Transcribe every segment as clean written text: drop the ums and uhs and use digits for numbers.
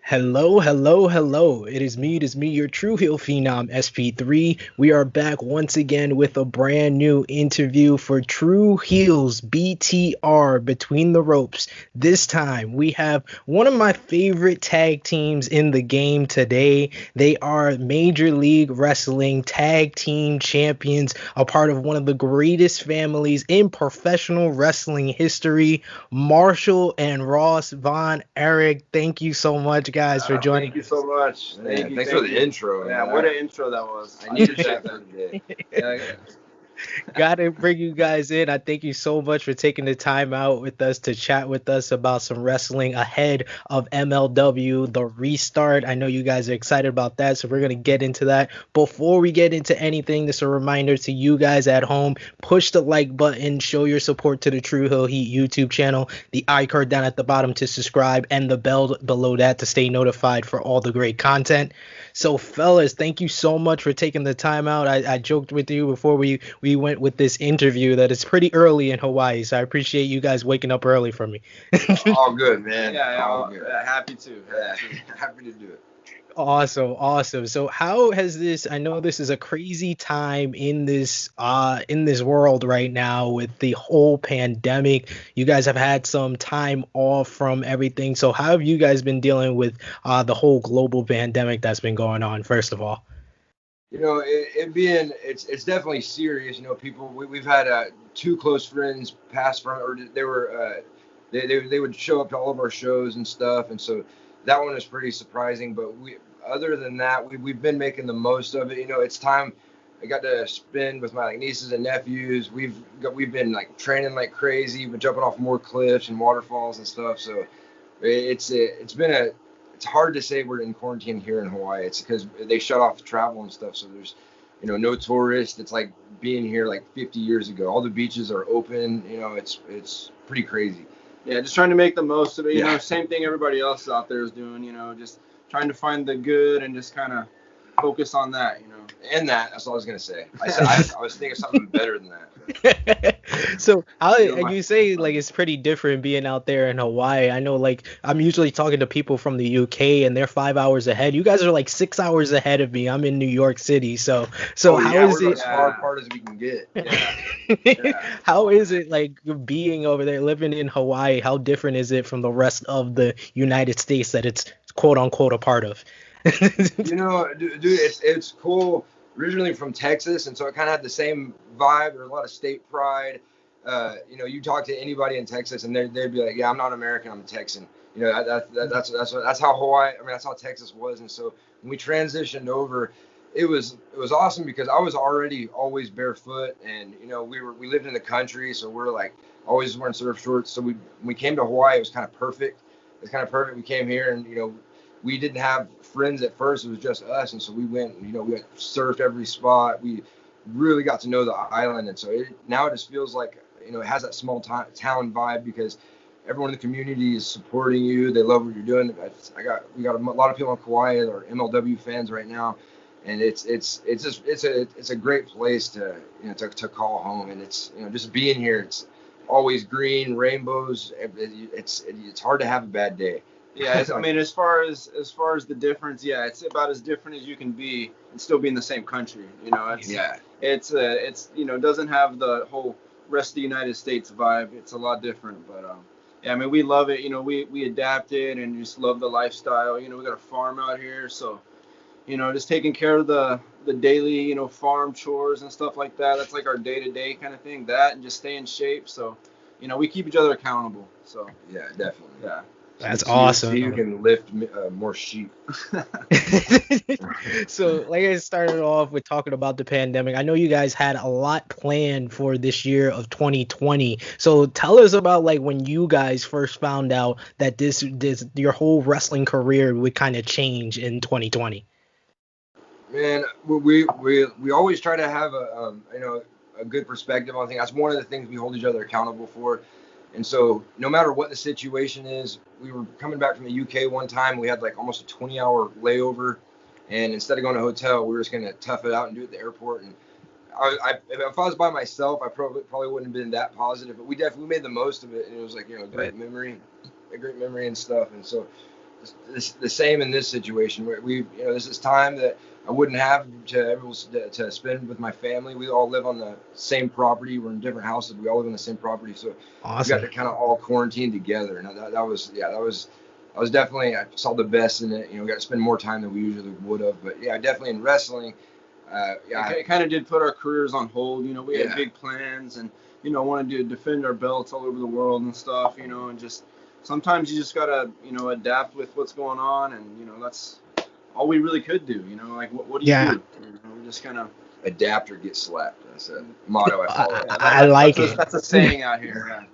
Hello, hello, hello. It is me, your True Heel Phenom SP3. We are back once again with a brand new interview for Tru Heels BTR Between the Ropes. This time we have one of my favorite tag teams in the game today. They are Major League Wrestling Tag Team Champions, a part of one of the greatest families in professional wrestling history. Marshall and Ross Von Erich, thank you so much, guys, for joining Thank you us. so much. Thanks for the intro. Yeah, what an intro that was. I needed that for today. Yeah, Gotta bring you guys in. I thank you so much for taking the time out with us to chat with us about some wrestling ahead of MLW The Restart. I know you guys are excited about that, so we're gonna get into that. Before we get into anything, just a reminder to you guys at home: push the like button, show your support to the True Hill Heat YouTube channel, the iCard down at the bottom to subscribe, and the bell below that to stay notified for all the great content. So, fellas, thank you so much for taking the time out. I joked with you before we went with this interview that it's pretty early in Hawaii, so I appreciate you guys waking up early for me. All good, man. yeah, All good. happy to. Yeah, happy to do it. Awesome, awesome. So how has this, I know this is a crazy time in this world right now with the whole pandemic. You guys have had some time off from everything. So how have you guys been dealing with the whole global pandemic that's been going on, first of all? You know, it's definitely serious. You know, we've had two close friends pass from, or they were they would show up to all of our shows and stuff, and so that one is pretty surprising. But other than that, we've been making the most of it. You know, it's time. I got to spend with my nieces and nephews. We've been like training like crazy. We've been jumping off more cliffs and waterfalls and stuff. So it's hard to say we're in quarantine here in Hawaii. It's because they shut off travel and stuff. So there's, no tourists. It's like being here like 50 years ago. All the beaches are open. It's pretty crazy. Yeah, just trying to make the most of it. You Yeah. know, same thing everybody else out there is doing. You know, just trying to find the good and just kind of focus on that. You know. And that's all I was gonna say. I was thinking something better than that. So how you say like it's pretty different being out there in Hawaii. I know like I'm usually talking to people from the UK and they're 5 hours ahead. You guys are like 6 hours ahead of me. I'm in New York City. So how is we're it? as far apart as we can get. How is it like being over there, living in Hawaii? How different is it from the rest of the United States that it's quote unquote a part of? Dude, it's cool. Originally from Texas, and so it kind of had the same vibe. There's a lot of state pride. You talk to anybody in Texas, and they'd be like, "Yeah, I'm not American. I'm a Texan." That's how Hawaii. I mean, that's how Texas was. And so when we transitioned over, it was awesome because I was already always barefoot, and we lived in the country, so we're like always wearing surf shorts. So when we came to Hawaii, it was kind of perfect. It's kind of perfect. We came here, and we didn't have friends at first. It was just us, and so we went. We surfed every spot. We really got to know the island, and so now it just feels like it has that small town vibe because everyone in the community is supporting you. They love what you're doing. We got a lot of people on Kauai that are MLW fans right now, and it's a great place to to call home. And it's just being here. It's always green, rainbows. It's hard to have a bad day. Yeah, I mean, as far as the difference, yeah, it's about as different as you can be and still be in the same country. It's doesn't have the whole rest of the United States vibe. It's a lot different, but yeah, I mean, we love it. We adapted and just love the lifestyle. We got a farm out here, so just taking care of the daily farm chores and stuff like that. That's like our day-to-day kind of thing. That and just stay in shape. So we keep each other accountable. So yeah, definitely. Yeah. That's awesome. So you can lift more sheep. So, like I started off with talking about the pandemic. I know you guys had a lot planned for this year of 2020. So, tell us about like when you guys first found out that this your whole wrestling career would kind of change in 2020. Man, we always try to have a good perspective on things. That's one of the things we hold each other accountable for. And so no matter what the situation is, we were coming back from the UK one time. We had like almost a 20-hour layover. And instead of going to a hotel, we were just going to tough it out and do it at the airport. And if I was by myself, I probably wouldn't have been that positive. But we definitely made the most of it. And it was like, a great memory and stuff. And so the same in this situation. This is time that I wouldn't have to spend with my family. We all live on the same property. We're in different houses. We all live on the same property, so Awesome. we got to kind of all quarantine together. And that was definitely, I saw the best in it. We got to spend more time than we usually would have. But yeah, definitely in wrestling. It kind of did put our careers on hold. We had big plans and wanted to defend our belts all over the world and stuff. And just sometimes you just gotta adapt with what's going on, and that's all we really could do. Like what do you do? We just kind of adapt or get slapped. That's a motto I follow. I like it. That's a saying out here.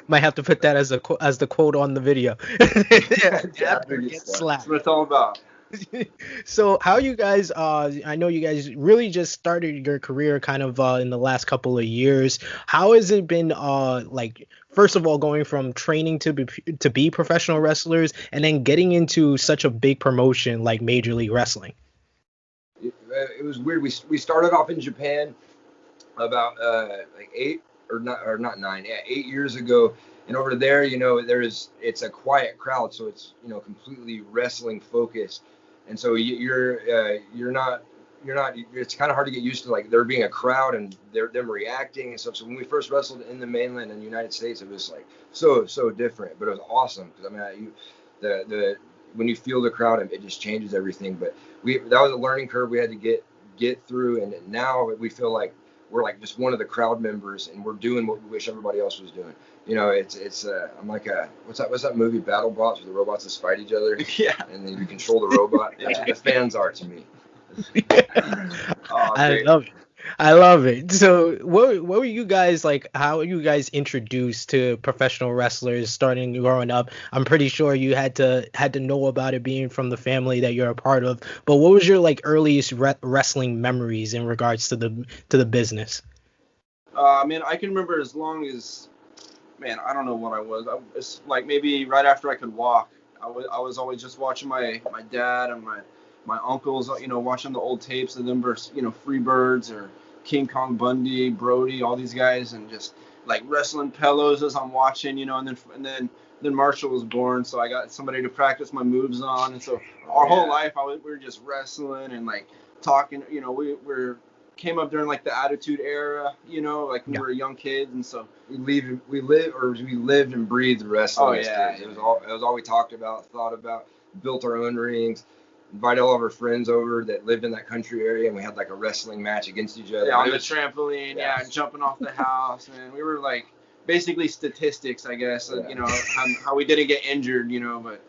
Might have to put that as the quote on the video. Adapt or get slapped. That's what it's all about. So how you guys, I know you guys really just started your career kind of in the last couple of years. How has it been, like, first of all, going from training to be professional wrestlers and then getting into such a big promotion like Major League Wrestling? It was weird. We started off in Japan about like 8 years ago. And over there, it's a quiet crowd, so it's completely wrestling focused. And so you're not. It's kind of hard to get used to like there being a crowd and them reacting and stuff. So when we first wrestled in the mainland in the United States, it was like so different, but it was awesome because when you feel the crowd, it just changes everything. But that was a learning curve we had to get through, and now we feel like we're like just one of the crowd members, and we're doing what we wish everybody else was doing. I'm like what's that movie BattleBots where the robots just fight each other? Yeah. And then you control the robot. That's what the fans are to me. I love it. So what were you guys like? How were you guys introduced to professional wrestlers starting growing up? I'm pretty sure you had to know about it being from the family that you're a part of. But what was your like earliest wrestling memories in regards to the business? I can remember as long as, I don't know what I was. It's like maybe right after I could walk. I was always just watching my dad and my uncles, watching the old tapes of them versus, Freebirds or King Kong Bundy, Brody, all these guys, and just like wrestling pillows as I'm watching, and then Marshall was born, so I got somebody to practice my moves on, and so our whole life we were just wrestling and like talking, we came up during like the Attitude Era, like we were young kids, and so we lived and breathed wrestling. Oh yeah, it was all we talked about, thought about, built our own rings. Invited all of our friends over that lived in that country area, and we had like a wrestling match against each other. Yeah, on the trampoline, jumping off the house, and we were like basically statistics, I guess. How we didn't get injured, but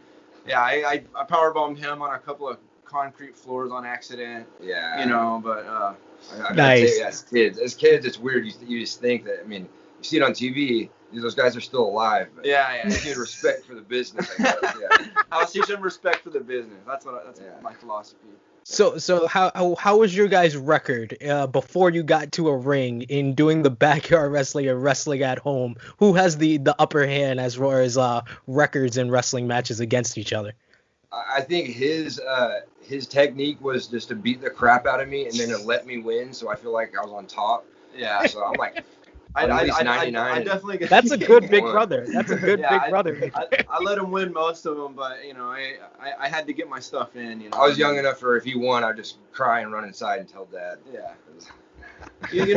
yeah, I powerbombed him on a couple of concrete floors on accident. Yeah. But nice. As kids, it's weird. You just think that. You see it on TV. Those guys are still alive. But yeah. You need respect for the business, I guess. Yeah. I'll teach them respect for the business. That's my philosophy. So how was your guys' record before you got to a ring in doing the backyard wrestling and wrestling at home? Who has the upper hand as far as records and wrestling matches against each other? I think his technique was just to beat the crap out of me and then to let me win, so I feel like I was on top. Yeah. So I'm like. I definitely. That's a good big brother. That's a good big brother. I let him win most of them, but I had to get my stuff in. I was young enough for if he won, I'd just cry and run inside and tell Dad. Yeah. We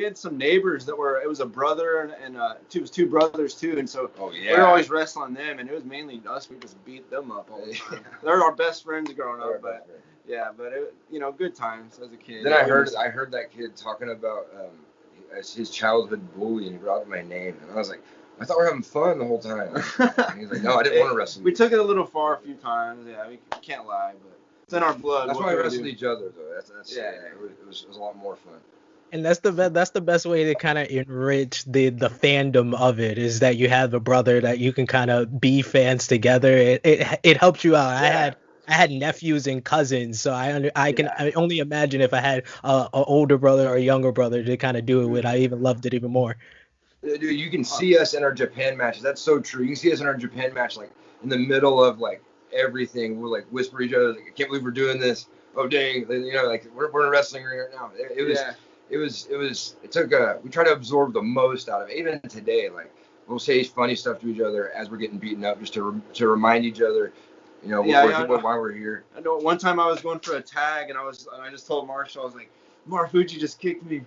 had some neighbors that it was a brother and it was two brothers too, and so we were always wrestling them, and it was mainly us. We just beat them up all the time. They're our best friends growing up, but yeah, but good times as a kid. Then I heard that kid talking about as his childhood bully, and he brought up my name, and I was like, I thought we were having fun the whole time. And he's like, no, I didn't want to wrestle. We took it a little far a few times. Yeah, we can't lie, but it's in our blood. That's why we wrestled each other, though. It was a lot more fun. And that's the best way to kind of enrich the fandom of it, is that you have a brother that you can kind of be fans together. It helps you out. Yeah. I had nephews and cousins, so I can only imagine if I had an older brother or a younger brother to kind of do it with. I even loved it even more. Dude, you can see us in our Japan matches. That's so true. You can see us in our Japan match, like in the middle of like everything. We'll like whisper each other, like, I can't believe we're doing this. Oh dang, like we're in a wrestling ring right now. We tried to absorb the most out of it. Even today, like we'll say funny stuff to each other as we're getting beaten up, just to remind each other, you know, why we're here. I know one time I was going for a tag, and I just told Marshall, I was like, Marfuji just kicked me.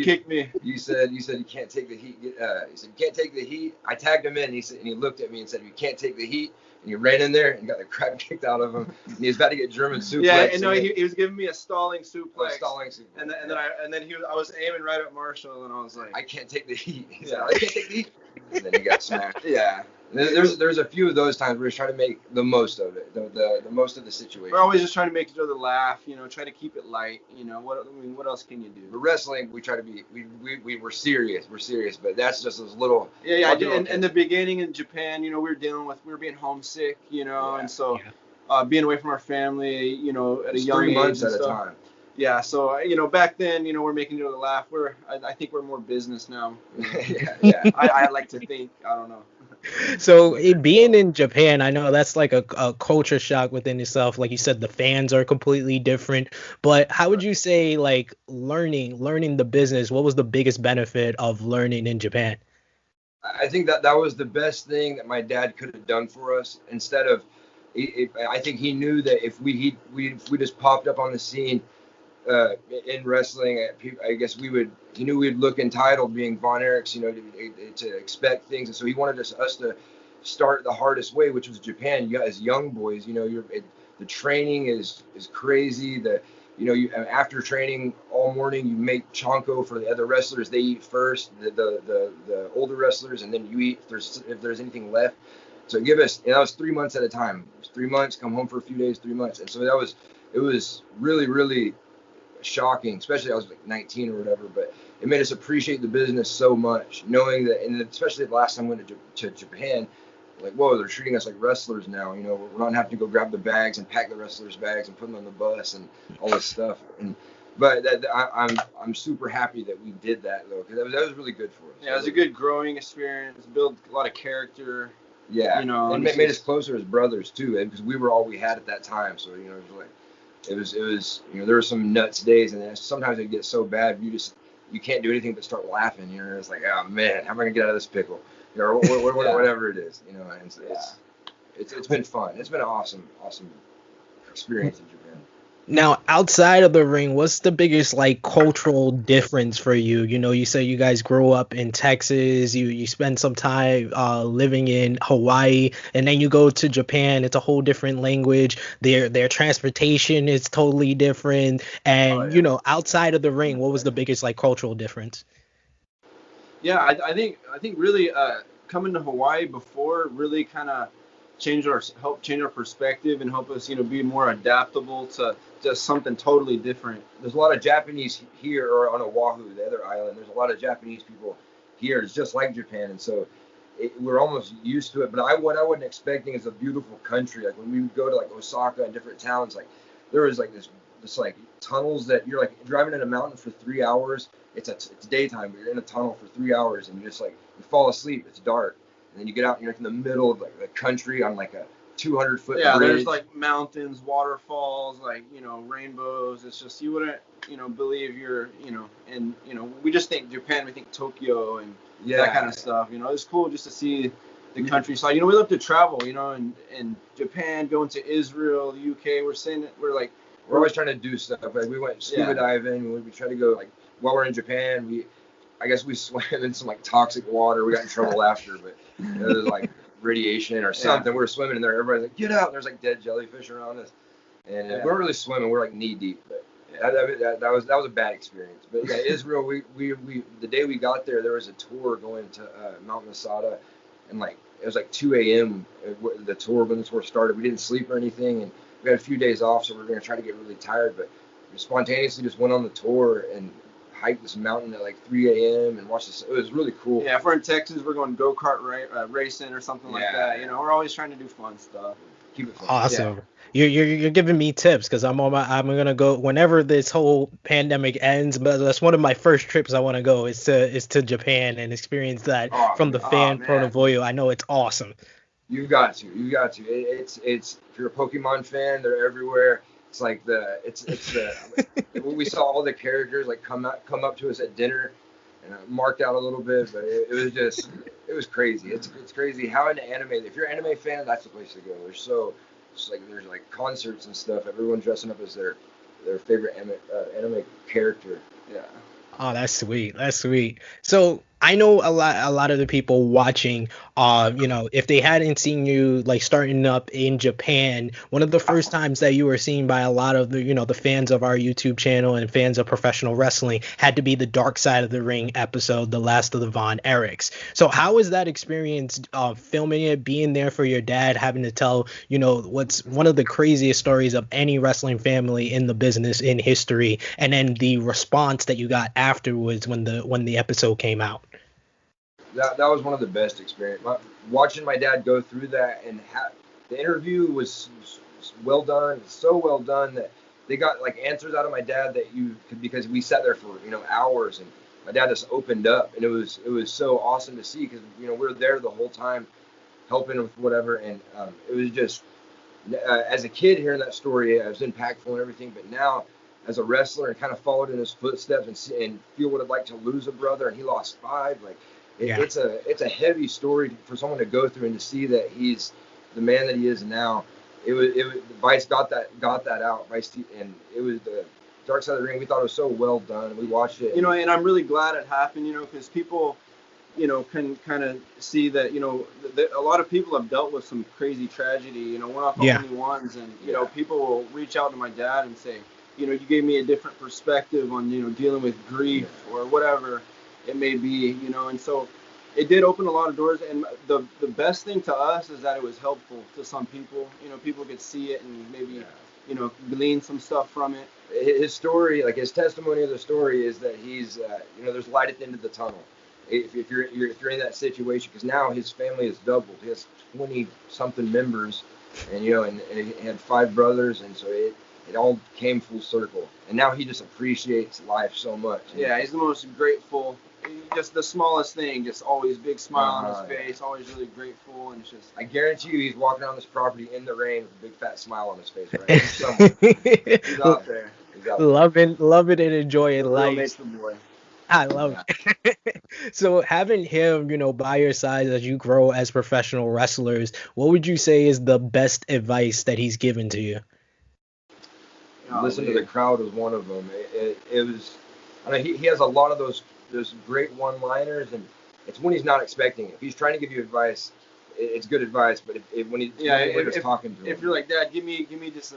Kicked me. You said you can't take the heat. He said you can't take the heat. I tagged him in, and he looked at me and said, you can't take the heat. And he ran in there and got the crap kicked out of him. And he was about to get German suplex. Yeah, and no, he was giving me a stalling suplex. And then I was aiming right at Marshall, and I was like, I can't take the heat. He said, I can't take the heat. And then he got smacked. Yeah. There's a few of those times where we're trying to make the most of it, the most of the situation. We're always just trying to make each other laugh, you know, try to keep it light, you know. What else can you do? For wrestling, we try to be we're serious, but that's just those little. Yeah. In the beginning in Japan, you know, we were being homesick, you know, and so being away from our family, you know, at a young age. 3 months at a time. Yeah, so you know, back then, you know, we're making each other laugh. I think we're more business now. Yeah. I like to think. I don't know. So being in Japan, I know that's like a culture shock within itself. Like you said, the fans are completely different. But how would you say, like, learning the business? What was the biggest benefit of learning in Japan? I think that was the best thing that my dad could have done for us. Instead of, I think he knew that if we just popped up on the scene in wrestling, I guess he knew we'd look entitled being Von Erichs, you know, to expect things. And so he wanted us to start the hardest way, which was Japan. You guys, young boys, you know, the training is crazy. After training all morning, you make chanko for the other wrestlers. They eat first, the older wrestlers, and then you eat if there's anything left. So that was 3 months at a time. It was 3 months, come home for a few days, 3 months. And so it was really, really shocking, especially I was like 19 or whatever, but it made us appreciate the business so much, knowing that, and especially the last time we went to Japan, like, whoa, they're treating us like wrestlers now, you know, we're not having to go grab the bags and pack the wrestlers' bags and put them on the bus and all this stuff. But I'm super happy that we did that, though, because that was really good for us. Yeah, it was a good growing experience, built a lot of character. Yeah, you know, and it made us closer as brothers too, because we were all we had at that time. So, you know, it was you know, there were some nuts days, and then sometimes it gets so bad you can't do anything but start laughing. You know, it's like, oh man, how am I gonna get out of this pickle? You know, or whatever it is. You know, and it's been fun. It's been an awesome experience in Japan. Now, outside of the ring, what's the biggest, like, cultural difference for you? You know, you say you guys grew up in Texas, you spend some time living in Hawaii, and then you go to Japan. It's a whole different language. Their transportation is totally different. And, you know, outside of the ring, what was the biggest, like, cultural difference? Yeah, I think really coming to Hawaii before really kind of help change our perspective and help us, you know, be more adaptable to just something totally different. There's a lot of Japanese here, or on Oahu, the other island. There's a lot of Japanese people here. It's just like Japan, and so we're almost used to it. But what I wasn't expecting is a beautiful country. Like when we would go to like Osaka and different towns, like there was like this like tunnels that you're like driving in a mountain for 3 hours. It's daytime, but you're in a tunnel for 3 hours, and you just like you fall asleep. It's dark. And then you get out and you're like in the middle of like the country on like a 200-foot bridge. There's like mountains, waterfalls, like, you know, rainbows. It's just, you wouldn't, you know, believe you're, you know, and, you know, we just think Japan, we think Tokyo and that kind of stuff. You know, it's cool just to see the countryside. You know, we love to travel, you know, and Japan, going to Israel, the UK, we're always trying to do stuff. Like we went scuba diving. We try to go, like, while we're in Japan, I guess we swam in some like toxic water. We got in trouble after, but you know, there's like radiation or something. We were swimming in there. Everybody's like, get out. There's like dead jellyfish around us. And we weren't really swimming. We're like knee deep. But that was a bad experience. But yeah, Israel, we the day we got there was a tour going to Mount Masada. And like, it was like 2 a.m. When the tour started. We didn't sleep or anything. And we had a few days off, so we were going to try to get really tired. But we spontaneously just went on the tour and hike this mountain at like 3 a.m. and watch this. It was really cool. Yeah, if we're in Texas, we're going go-kart racing or something like that. You know, we're always trying to do fun stuff. Keep it fun. Awesome. Yeah. You're giving me tips, because I'm gonna go whenever this whole pandemic ends. But that's one of my first trips I want to go is to Japan and experience that from the fan point of view. I know it's awesome. You got to. It's if you're a Pokemon fan, they're everywhere. It's like we saw all the characters like come up to us at dinner, and I marked out a little bit, but it was just, it was crazy. It's crazy how into anime. If you're an anime fan, that's the place to go. There's like concerts and stuff. Everyone dressing up as their favorite anime character. Yeah. Oh, that's sweet. That's sweet. So I know a lot of the people watching, if they hadn't seen you like starting up in Japan, one of the first times that you were seen by a lot of the fans of our YouTube channel and fans of professional wrestling had to be the Dark Side of the Ring episode, The Last of the Von Erichs. So how was that experience, filming it, being there for your dad, having to tell, what's one of the craziest stories of any wrestling family in the business in history, and then the response that you got afterwards when the episode came out? That was one of the best experiences. Watching my dad go through that, and the interview was well done, so well done that they got like answers out of my dad because we sat there for hours, and my dad just opened up, and it was so awesome to see because we were there the whole time helping with whatever, and it was just as a kid hearing that story, it was impactful and everything, but now as a wrestler and kind of followed in his footsteps and feel what it'd like to lose a brother, and he lost 5, like. It's a heavy story for someone to go through and to see that he's the man that he is now. It was Vice got that out. Vice, and it was the Dark Side of the Ring. We thought it was so well done. We watched it. And I'm really glad it happened. Because people, can kind of see that. A lot of people have dealt with some crazy tragedy. We're not the only ones, and people will reach out to my dad and say, you gave me a different perspective on dealing with grief or whatever it may be, and so it did open a lot of doors, and the best thing to us is that it was helpful to some people. People could see it and maybe glean some stuff from it. His story, like his testimony of the story, is that he's there's light at the end of the tunnel if you're in that situation, because now his family is doubled. He has 20 something members, and and he had 5 brothers, and so it all came full circle, and now he just appreciates life so much. Yeah, he's the most grateful. Just the smallest thing, just always big smile on his face, always really grateful, and it's just. I guarantee you, he's walking on this property in the rain with a big fat smile on his face right now. He's out there. Loving and enjoying life. Real boy. I love it. So having him, by your side as you grow as professional wrestlers, what would you say is the best advice that he's given to you? Listen to the crowd was one of them. It was. He has a lot of those great one-liners, and it's when he's not expecting it. If he's trying to give you advice, it's good advice. But when he's talking to him, if you're like, Dad, give me just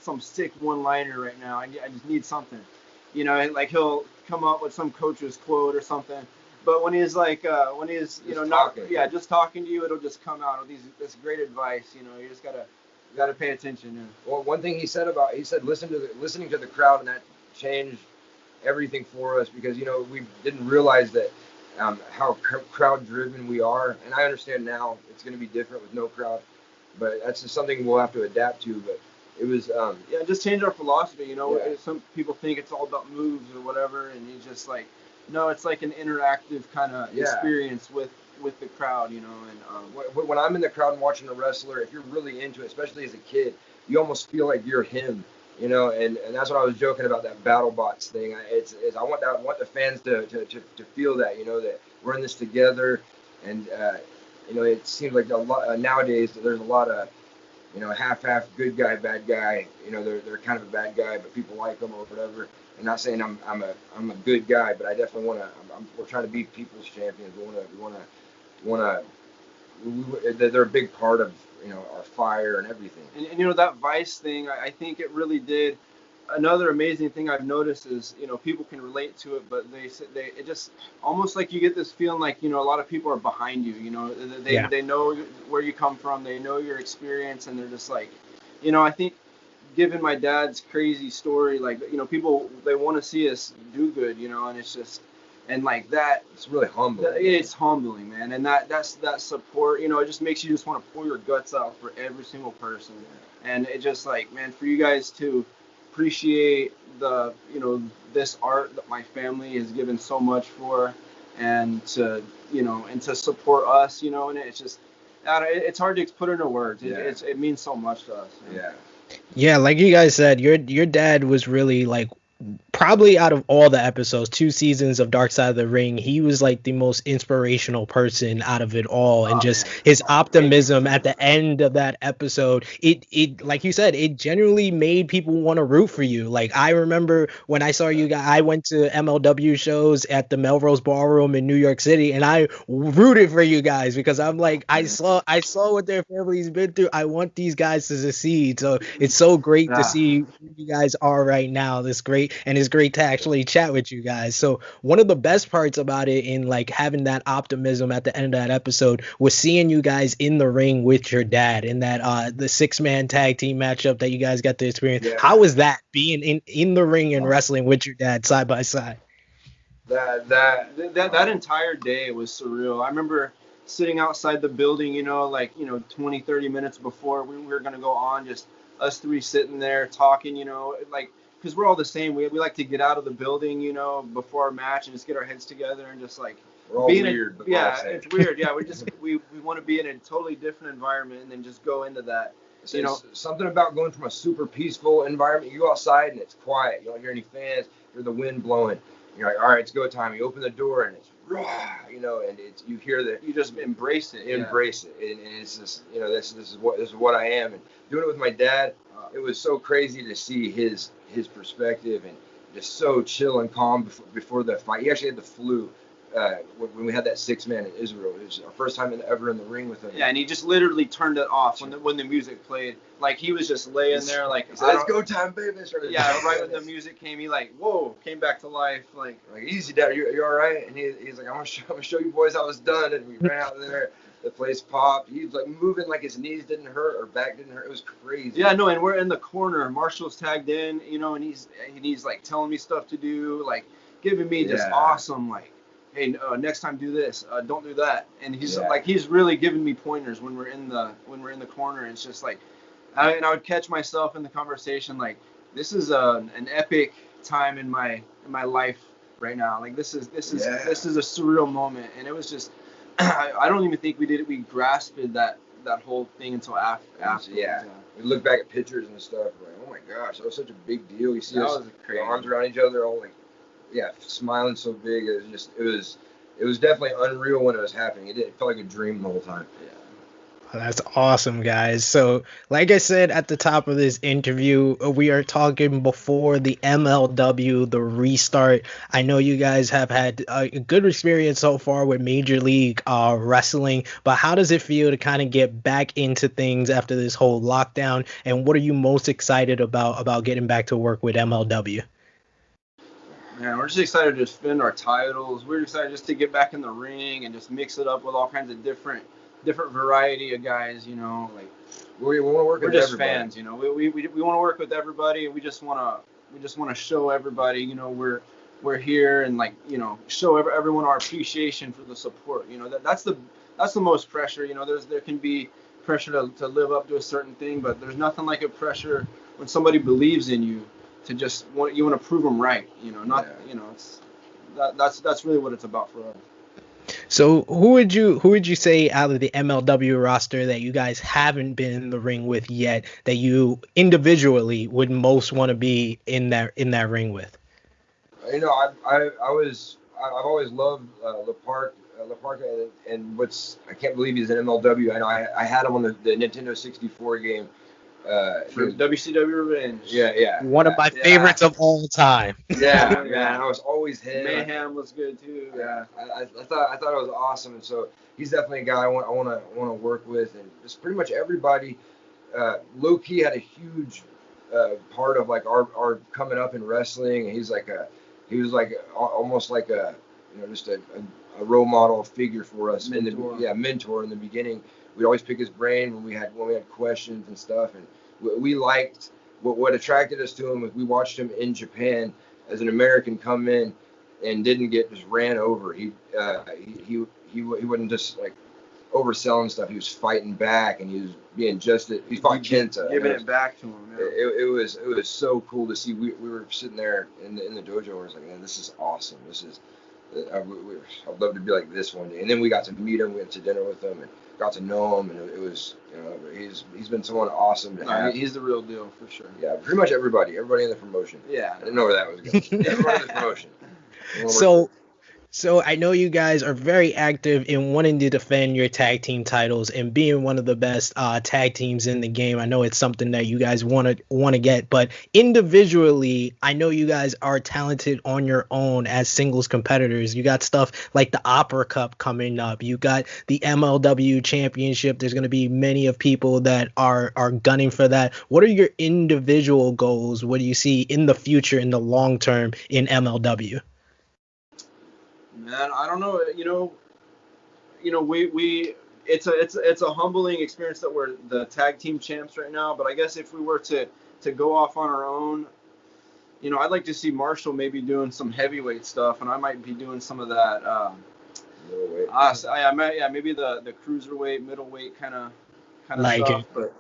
some sick one-liner right now. I just need something, and like he'll come up with some coach's quote or something. But when he's like, just talking to you, it'll just come out with this great advice. You just gotta pay attention. Well, one thing he said listening to the crowd, and that changed everything for us, because we didn't realize that how crowd driven we are, and I understand now it's going to be different with no crowd, but that's just something we'll have to adapt to. But it was just change our philosophy. Some people think it's all about moves or whatever, and you just like, no, it's like an interactive kind of experience with the crowd, and when I'm in the crowd and watching a wrestler, if you're really into it, especially as a kid, you almost feel like you're him. And that's what I was joking about, that battle bots thing. I want the fans to feel that, that we're in this together. And it seems like a lot nowadays there's a lot of half good guy, bad guy. They're kind of a bad guy, but people like them or whatever. I'm not saying I'm a good guy, but I definitely we're trying to be people's champions. They're a big part of our fire and everything. And that Vice thing, I think it really did. Another amazing thing I've noticed is people can relate to it, but it just almost like you get this feeling like a lot of people are behind you. They know where you come from, they know your experience, and they're just like, I think given my dad's crazy story, like people, they want to see us do good, and it's just. And like that, it's really humbling. It's humbling, man. And that's that support, it just makes you just want to pour your guts out for every single person. And it just like, man, for you guys to appreciate the, this art that my family has given so much for, and to, and to support us, and it's just, it's hard to put into words. It means so much to us. Yeah. Yeah, like you guys said, your dad was really like probably out of all the episodes, 2 seasons of Dark Side of the Ring, he was like the most inspirational person out of it all. And just his optimism at the end of that episode, it like you said, it genuinely made people want to root for you. Like I remember when I saw you guys, I went to MLW shows at the Melrose Ballroom in New York City, and I rooted for you guys because I'm like, I saw what their family's been through. I want these guys to succeed. So it's so great to see who you guys are right now. It's great, and it's great to actually chat with you guys. So one of the best parts about it, in like having that optimism at the end of that episode, was seeing you guys in the ring with your dad in that the 6-man tag team matchup that you guys got to experience. Yeah. How was that, being in the ring and wrestling with your dad side by side? That entire day was surreal. I remember sitting outside the building, 20, 30 minutes before we were going to go on, just us three sitting there talking, like, because we're all the same. We like to get out of the building, before our match and just get our heads together and just like, we're all weird. It's weird. Yeah, we want to be in a totally different environment and then just go into that. Something about going from a super peaceful environment. You go outside and it's quiet. You don't hear any fans. You hear the wind blowing. You're like, all right, it's go time. You open the door and it's raw, and it's, you hear the, you just embrace it. Embrace it, and it's just, this is what I am. And doing it with my dad, it was so crazy to see his perspective and just so chill and calm before the fight. He actually had the flu. When we had that 6-man in Israel, it was our first time ever in the ring with him. Yeah, and he just literally turned it off when the music played. Like he was just laying there, like, he said, "Let's go time, baby." Yeah, right when the music came, he like, whoa, came back to life. Like easy, Dad, you all right? And he's like, I'm gonna show you boys how it's done. And we ran out there. The place popped. He was like moving like his knees didn't hurt or back didn't hurt. It was crazy. Yeah, no, and we're in the corner. Marshall's tagged in, and he's like telling me stuff to do, like giving me just awesome, like, hey, next time do this, don't do that. And he's really giving me pointers when we're in the corner. And it's just like, I would catch myself in the conversation like, this is an epic time in my life right now. Like this is a surreal moment. And it was just, I don't even think we grasped that whole thing until after. Yeah. We look back at pictures and stuff. We're like, oh my gosh, that was such a big deal. You see us, the arms around each other, all like, smiling so big. It was definitely unreal when it was happening. It felt like a dream the whole time. Yeah. That's awesome, guys. So, like I said at the top of this interview, we are talking before the MLW The Restart. I know you guys have had a good experience so far with Major League Wrestling, but how does it feel to kind of get back into things after this whole lockdown? And what are you most excited about getting back to work with MLW? Man, we're just excited to defend our titles. We're excited just to get back in the ring and just mix it up with all kinds of different variety of guys, like we want to work with everybody. We're just fans, we want to work with everybody, and we just want to show everybody, we're here, and like, show everyone our appreciation for the support. That's the most pressure. There can be pressure to live up to a certain thing, but there's nothing like a pressure when somebody believes in you to just want to prove them right. That's really what it's about for us. So who would you say out of the MLW roster that you guys haven't been in the ring with yet that you individually would most want to be in that ring with? I've always loved LaPark, and I can't believe he's in MLW. I know I had him on the Nintendo 64 game. For WCW Revenge. Yeah. One of my favorites of all time. Yeah. I was always him. Mayhem was good too. Yeah. I thought it was awesome, and so he's definitely a guy I want to work with, and just pretty much everybody. Low key had a huge part of like our coming up in wrestling. And he was almost like just a role model figure for us. Mentor in the beginning. We'd always pick his brain when we had questions and stuff, and we liked what attracted us to him was we watched him in Japan as an American come in and didn't get just ran over. He wasn't just like overselling stuff. He was fighting back, and he was being he fought Kenta, giving it back to him. Yeah. It was so cool to see. We were sitting there in the dojo, and I was like, man, this is awesome. I'd love to be like this one day. And then we got to meet him. We went to dinner with him, and got to know him, and it was, he's been someone awesome to have. He's the real deal for sure. Yeah, pretty much everybody in the promotion. Yeah, I didn't know where that was going. Everybody in the promotion. So I know you guys are very active in wanting to defend your tag team titles and being one of the best tag teams in the game. I know it's something that you guys want to get, but individually, I know you guys are talented on your own as singles competitors. You got stuff like the Opera Cup coming up. You got the MLW Championship. There's going to be many of people that are gunning for that. What are your individual goals? What do you see in the future, in the long term, in MLW? Man, I don't know. We it's a humbling experience that we're the tag team champs right now. But I guess if we were to go off on our own, I'd like to see Marshall maybe doing some heavyweight stuff, and I might be doing some of that. Middleweight. Maybe the cruiserweight, middleweight kind of like stuff. But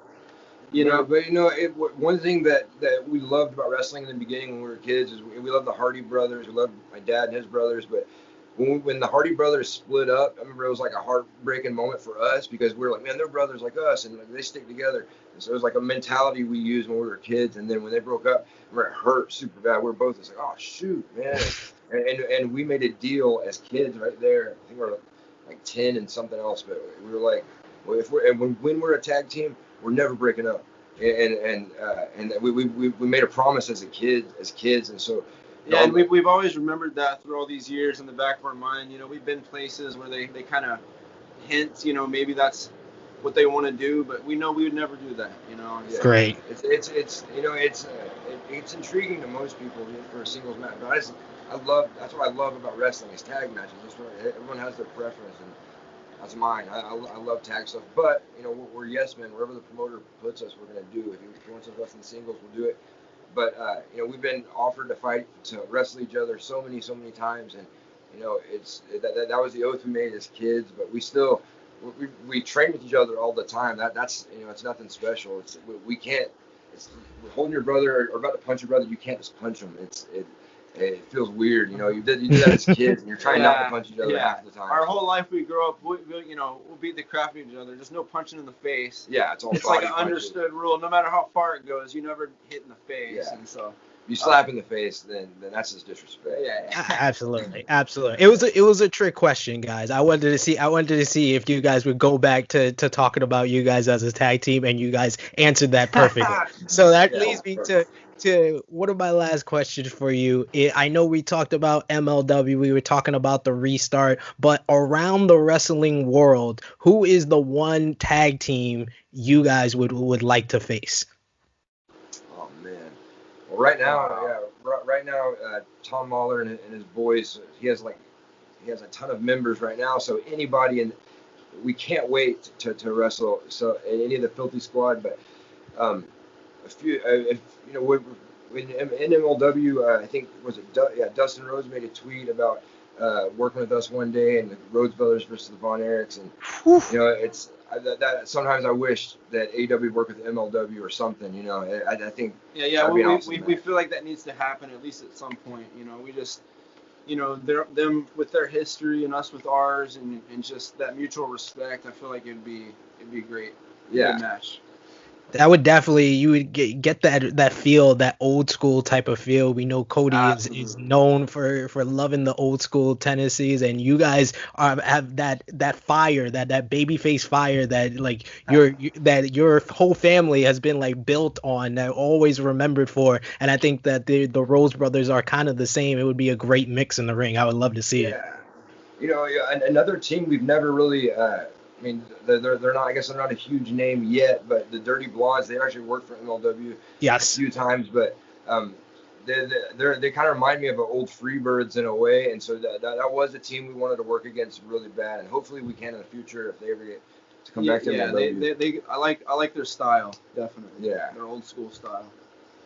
one thing that we loved about wrestling in the beginning when we were kids is we loved the Hardy brothers. We loved my dad and his brothers, but when the Hardy brothers split up, I remember it was like a heartbreaking moment for us because we were like, man, they're brothers like us, and like, they stick together. And so it was like a mentality we used when we were kids. And then when they broke up, it hurt super bad. We were both just like, oh shoot, man. and we made a deal as kids right there. I think we were like 10 and something else, but we were like, well, when we're a tag team, we're never breaking up. And we made a promise as kids, and so. Yeah, and we've always remembered that through all these years in the back of our mind. We've been places where they kind of hint, maybe that's what they want to do, but we know we would never do that. Yeah. Great. It's intriguing to most people for a singles match, but that's what I love about wrestling is tag matches. Everyone has their preference, and that's mine. I love tag stuff, but we're yes men. Wherever the promoter puts us, we're gonna do. If he wants us to wrestle in singles, we'll do it. But we've been offered to wrestle each other so many times, and that was the oath we made as kids. But we train with each other all the time. That's it's nothing special. We can't. We're holding your brother or about to punch your brother. You can't just punch him. It feels weird. You did that as kids, and you're trying not to punch each other half the time. Our whole life we grow up, we'll beat the crap out of each other. Just no punching in the face. Yeah, it's like an understood rule. No matter how far it goes, you never hit in the face. Yeah. And so you slap in the face, then that's just disrespect. Yeah. Absolutely. It was a trick question, guys. I wanted to see if you guys would go back to talking about you guys as a tag team, and you guys answered that perfectly. So that leads me to one of my last questions for you. I know we talked about MLW, we were talking about the restart, but around the wrestling world, who is the one tag team you guys would like to face? Oh man, well right now, Tom Mahler and his boys, he has a ton of members right now. So anybody we can't wait to wrestle. So any of the Filthy Squad, but a few, in MLW, I think Dustin Rhodes made a tweet about working with us one day, and the Rhodes Brothers versus the Von Erichs, and it's that sometimes I wish that AEW worked with MLW or something. I think we feel like that needs to happen at least at some point. We just them with their history and us with ours, and just that mutual respect. I feel like it'd be great. Yeah. Good match. That would definitely, you would get that feel, that old school type of feel. We know Cody is known for loving the old school tendencies, and you guys have that fire, that babyface fire that your whole family has been built on, that always remembered for. And I think that the Rhodes Brothers are kind of the same. It would be a great mix in the ring. I would love to see it. Another team we've never really. They're not. I guess they're not a huge name yet, but the Dirty Blondes, they actually worked for MLW a few times, but they kind of remind me of old Freebirds in a way, and so that was a team we wanted to work against really bad, and hopefully we can in the future if they ever get to come back to MLW. I like their style, definitely. Yeah, their old school style.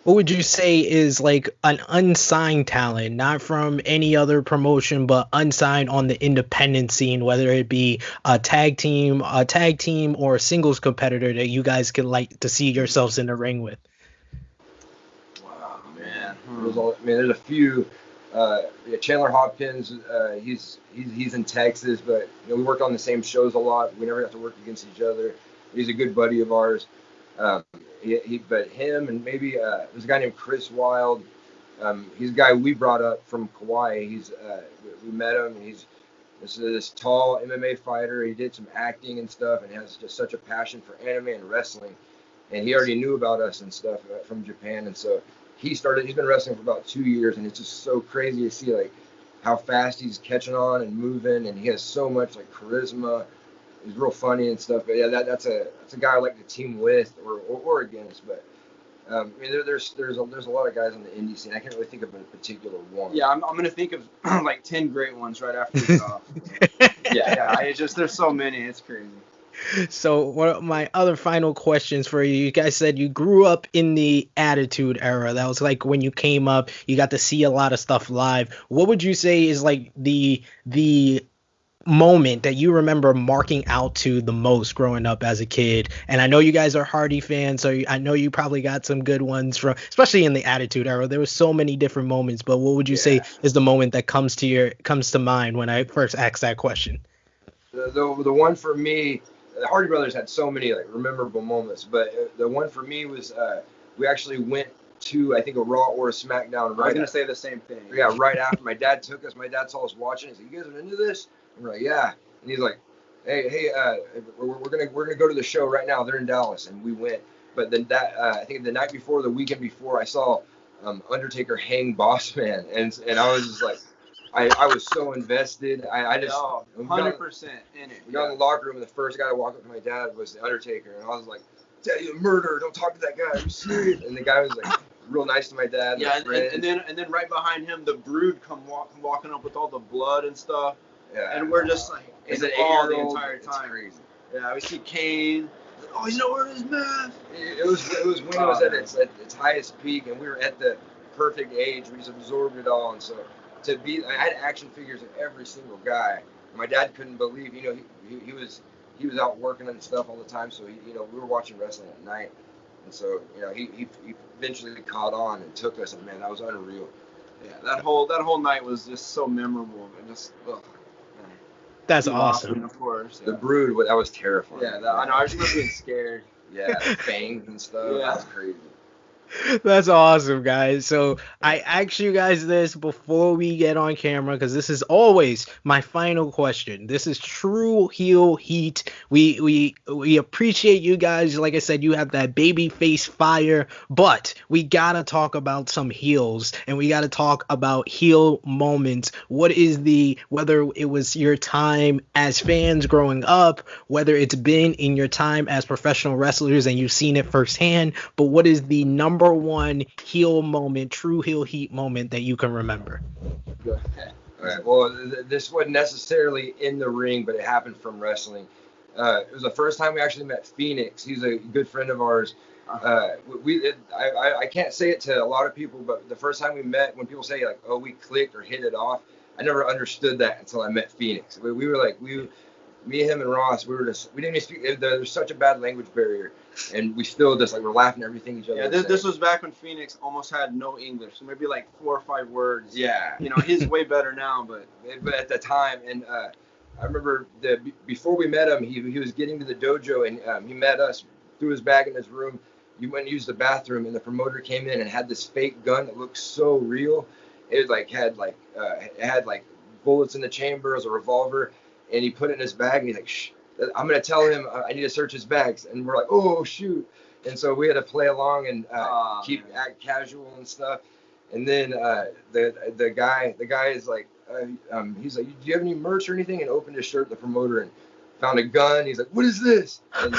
What would you say is an unsigned talent, not from any other promotion, but unsigned on the independent scene, whether it be a tag team or a singles competitor that you guys could like to see yourselves in the ring with? Wow, man. There's a few. Yeah, Chandler Hopkins, he's in Texas, but we worked on the same shows a lot. We never got to work against each other. He's a good buddy of ours. But him and maybe there's a guy named Chris Wild. He's a guy we brought up from Kauai. We met him, and he's this tall MMA fighter. He did some acting and stuff, and has just such a passion for anime and wrestling. And he already knew about us and stuff from Japan, and so he's been wrestling for about 2 years, and it's just so crazy to see like how fast he's catching on and moving, and he has so much like charisma. He's real funny and stuff. But yeah, that's a guy I like to team with or against. But I mean, there's a lot of guys on the indie scene. I can't really think of a particular one. Yeah, I'm gonna think of like 10 great ones right after this off. Yeah. It's just there's so many. It's crazy. So one of my other final questions for you. You guys said you grew up in the Attitude Era. That was like when you came up, you got to see a lot of stuff live. What would you say is like the moment that you remember marking out to the most growing up as a kid? And I know you guys are Hardy fans, so I know you probably got some good ones from, especially in the Attitude Era. There was so many different moments, but what would you say is the moment that comes to mind when I first asked that question? The one for me, the Hardy Brothers had so many like memorable moments, but the one for me was we actually went to, I think, a Raw or a SmackDown. I was gonna say the same thing. Yeah, right after my dad took us. My dad saw us watching. He's like, "You guys are into this?" And we're like, "Yeah." And he's like, "Hey, we're gonna go to the show right now. They're in Dallas," and we went. But then I think the night before, the weekend before, I saw Undertaker hang Boss Man, and I was just like, I was so invested. I just 100% in it. We got in the locker room, and the first guy to walk up to my dad was the Undertaker, and I was like, "Dad, you're a murderer. Don't talk to that guy. Are you serious?" And the guy was like real nice to my dad. Yeah, and then right behind him, the Brood come walking up with all the blood and stuff. Yeah. And we're just like, it's an 8-year-old the entire time. It's crazy. Yeah, we see Kane. Oh, he's nowhere in his mouth. It was when it was at its highest peak, and we were at the perfect age. We just absorbed it all, and so I had action figures of every single guy. My dad couldn't believe, he was out working and stuff all the time, so we were watching wrestling at night, and so he eventually caught on and took us, and man, that was unreal. Yeah, that whole night was just so memorable, and just that's awesome. Of course, the Brood, that was terrifying. Yeah, I know. I just remember being scared. Yeah, fangs and stuff. Yeah. That was crazy. That's awesome, guys. So I asked you guys this before we get on camera, because this is always my final question. This is Tru Heel Heat. We appreciate you guys. Like I said, you have that baby face fire, but we gotta talk about some heels, and we gotta talk about heel moments. Whether it was your time as fans growing up, whether it's been in your time as professional wrestlers and you've seen it firsthand, but what is the number one heel moment, Tru Heel Heat moment that you can remember? Okay. All right. Well, this wasn't necessarily in the ring, but it happened from wrestling. It was the first time we actually met Phoenix. He's a good friend of ours. I can't say it to a lot of people, but the first time we met, when people say like, "Oh, we clicked or hit it off," I never understood that until I met Phoenix. We were like, me, him, and Ross, we didn't even speak. There's such a bad language barrier, and we still just like we're laughing at everything each other. Yeah, this was back when Phoenix almost had no English, so maybe like 4 or 5 words. Yeah, he's way better now, but at the time, and I remember before we met him, he was getting to the dojo, and he met us, threw his bag in his room. He went and used the bathroom, and the promoter came in and had this fake gun that looked so real. It had bullets in the chamber as a revolver. And he put it in his bag, and he's like, "Shh, I'm going to tell him I need to search his bags." And we're like, "Oh, shoot." And so we had to play along and act casual and stuff. And then the guy is like, he's like, "Do you have any merch or anything?" And opened his shirt, the promoter, and found a gun. He's like, "What is this?" And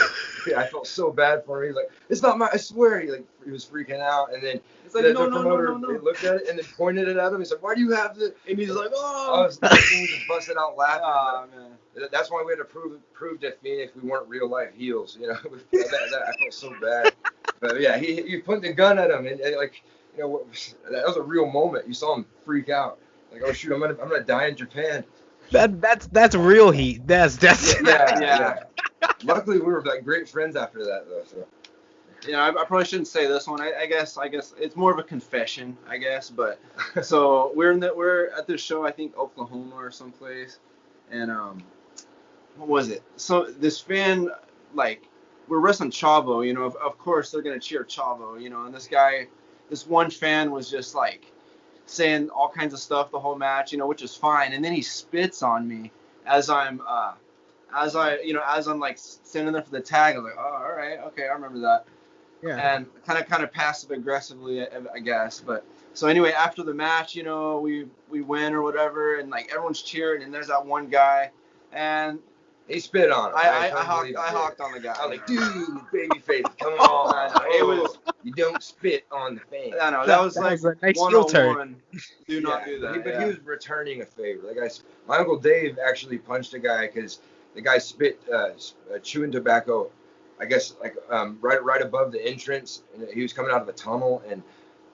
I felt so bad for him. He's like, "It's not I swear." He was freaking out. And then the promoter looked at it and then pointed it at him. He's like, "Why do you have this?" And he's like, "Oh." We just busted out laughing. Oh, man. That's why we had to prove to Phoenix we weren't real life heels. I felt so bad. But yeah, he put the gun at him, and that was a real moment. You saw him freak out. Like, "Oh shoot, I'm gonna die in Japan." That's real heat. That's yeah. Luckily, we were like great friends after that, though. So. Yeah, I probably shouldn't say this one. I guess it's more of a confession, I guess. But so we're at this show, I think Oklahoma or someplace, and what was it? So this fan, like, we're wrestling Chavo, you know. Of course they're gonna cheer Chavo, you know. And this one fan was just like saying all kinds of stuff the whole match, you know, which is fine. And then he spits on me as I'm like standing there for the tag. I'm like, oh, all right, okay, I remember that. Yeah. And kind of passive aggressively, I guess. But so anyway, after the match, you know, we win or whatever, and like everyone's cheering, and there's that one guy, and he spit on him. I hawked on the guy. I was like, dude, babyface, come on. It was, you don't spit on the fan. I know, that was like a nice 101. Do not do that. But he was returning a favor. Like my Uncle Dave actually punched a guy because the guy spit chewing tobacco, I guess, like right above the entrance, and he was coming out of a tunnel. And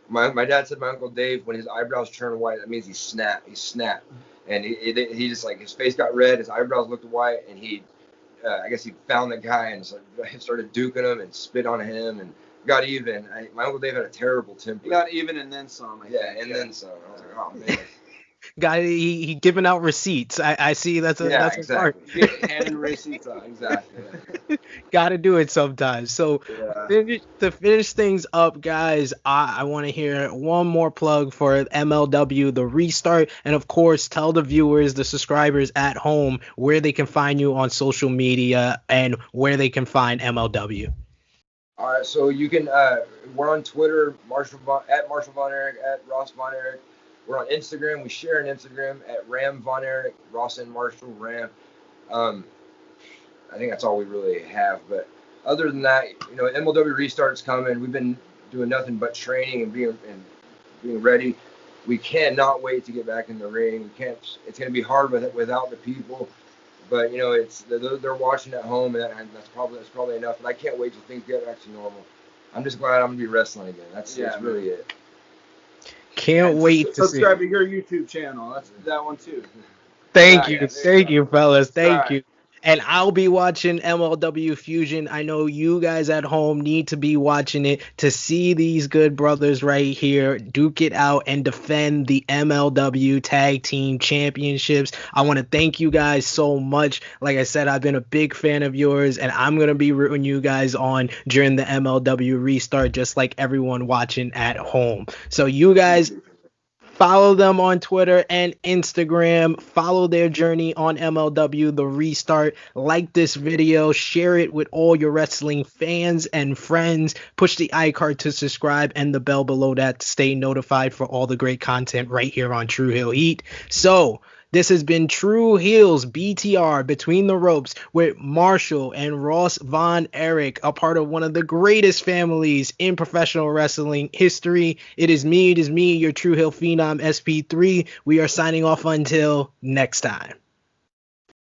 my dad said my Uncle Dave, when his eyebrows turn white, that means he snapped. And he just, like, his face got red, his eyebrows looked white, and he I guess he found the guy and started duking him and spit on him and got even. My Uncle Dave had a terrible temper. He got even and then some. Then some. I was like, oh man. Guy, he giving out receipts. I see that's exactly. a part. Handing receipts out, exactly. Got to do it sometimes. So to finish things up, guys, I want to hear one more plug for MLW The Restart, and of course, tell the viewers, the subscribers at home, where they can find you on social media and where they can find MLW. All right, so you can. We're on Twitter, at Marshall Von Erich, at Ross Von Erich. We're on Instagram. We share an Instagram at Ram Von Erich, Ross and Marshall Ram. I think that's all we really have. But other than that, you know, MLW Restart's coming. We've been doing nothing but training and being ready. We cannot wait to get back in the ring. We can't. It's going to be hard without the people. But you know, they're watching at home, and that's probably enough. And I can't wait till things get back to normal. I'm just glad I'm going to be wrestling again. That's really it. Can't wait to subscribe to your YouTube channel. That's that one too. Thank you, fellas. Thank you. And I'll be watching MLW Fusion. I know you guys at home need to be watching it to see these good brothers right here duke it out and defend the MLW Tag Team Championships. I want to thank you guys so much. Like I said, I've been a big fan of yours, and I'm going to be rooting you guys on during the MLW Restart, just like everyone watching at home. So you guys follow them on Twitter and Instagram. Follow their journey on MLW The Restart. Like this video. Share it with all your wrestling fans and friends. Push the iCard to subscribe and the bell below that to stay notified for all the great content right here on Tru Heel Heat. So this has been Tru Heels BTR Between the Ropes with Marshall and Ross Von Erich, a part of one of the greatest families in professional wrestling history. It is me, your Tru Heel Phenom SP3. We are signing off until next time.